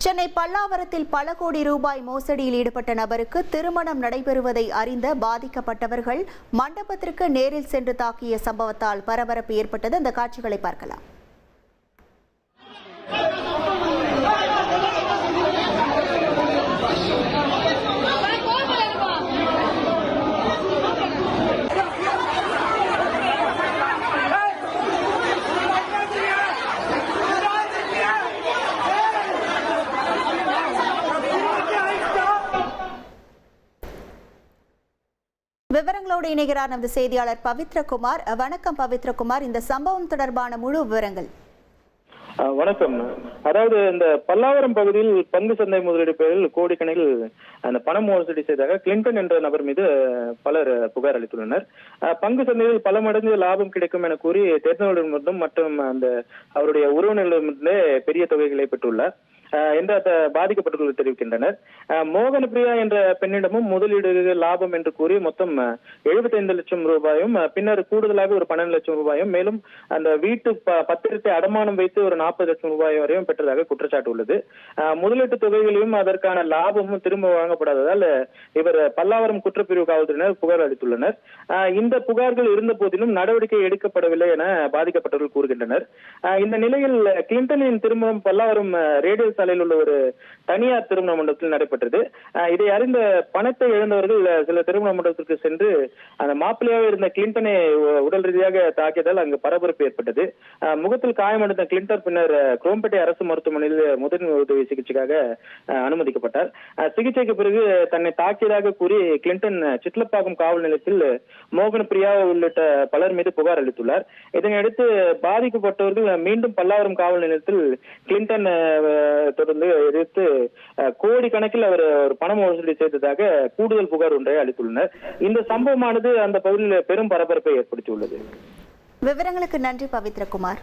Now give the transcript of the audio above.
சென்னை பல்லாவரத்தில் பல கோடி ரூபாய் மோசடியில் ஈடுபட்ட நபருக்கு திருமணம் நடைபெறுவதை அறிந்த பாதிக்கப்பட்டவர்கள் மண்டபத்திற்கு நேரில் சென்று தாக்கிய சம்பவத்தால் பரபரப்பு ஏற்பட்டது. அந்த காட்சிகளை பார்க்கலாம். விவரங்களோடு இணைகிறார் நமது செய்தியாளர் பவித்ரகுமார். வணக்கம் பவித்ரகுமார், இந்த சம்பவம் தொடர்பான முழு விவரங்கள். வணக்கம். அதாவது இந்த பல்லாவரம் பகுதியில் பங்கு சந்தை முதலீடு பெயரில் கோடிக்கணக்கில் அந்த பண மோசடி செய்தாக கிளின்டன் என்ற நபர் மீது பலர் புகார் அளித்துள்ளனர். பங்கு சந்தையில் பல மடங்கு லாபம் கிடைக்கும் என கூறி தெரிந்தவர்களிடமிருந்தும் மற்றும் அந்த அவருடைய உறவினர்களிடமிருந்தே பெரிய தொகைகளை பெற்றுள்ளார் என்று பாதிக்கப்பட்டவர்கள் தெரிவிக்கின்றனர். மோகன பிரியா என்ற பெண்ணிடமும் முதலீடு லாபம் என்று கூறி மொத்தம் 75 லட்சம் ரூபாயும் பின்னர் கூடுதலாக ஒரு 12 லட்சம் ரூபாயும் மேலும் அந்த வீட்டு பத்திரத்தை அடமானம் வைத்து ஒரு 40 லட்சம் ரூபாய் வரையும் பெற்றதாக குற்றச்சாட்டு உள்ளது. முதலீட்டு தொகைகளையும் அதற்கான லாபமும் திரும்ப வழங்கப்படாததால் இவர் பல்லாவரம் குற்றப்பிரிவு காவல்துறையினர் புகார் அளித்துள்ளனர். இந்த புகார்கள் இருந்த போதிலும் நடவடிக்கை எடுக்கப்படவில்லை என பாதிக்கப்பட்டவர்கள் கூறுகின்றனர். இந்த நிலையில் கிளின்டனின் திருமணம் பல்லாவரம் ரேடியோ சாலையில் உள்ள ஒரு தனியார் திருமண மண்டபத்தில் நடைபெற்றது. இதை அறிந்த பணத்தை இழந்தவர்கள் சில திருமண மண்டபத்திற்கு சென்று அந்த மாப்பிள்ளையாக இருந்த கிளின்டனை உடல் ரீதியாக தாக்கியதால் அங்கு பரபரப்பு ஏற்பட்டது. முகத்தில் காயமடைந்த கிளின்டன் பின்னர் குரோம்பேட்டை அரசு மருத்துவமனையில் முதன்மை உதவி சிகிச்சைக்காக அனுமதிக்கப்பட்டார். சிகிச்சைக்கு பிறகு தன்னை தாக்கியதாக கூறி கிளின்டன் சிட்லப்பாக்கம் காவல் நிலையத்தில் மோகன பிரியா உள்ளிட்ட பலர் மீது புகார் அளித்துள்ளார். இதனையடுத்து பாதிக்கப்பட்டவர்கள் மீண்டும் பல்லாவரம் காவல் நிலையத்தில் கிளின்டன் தொடர்ந்து எதிர்த்து கோடிக்கணக்கில் அவர் ஒரு பண மோசடி செய்ததாக கூடுதல் புகார் ஒன்றை அளித்துள்ளனர். இந்த சம்பவமானது அந்த பகுதியில் பெரும் பரபரப்பை ஏற்படுத்தியுள்ளது. விவரங்களுக்கு நன்றி பவித்ரகுமார்.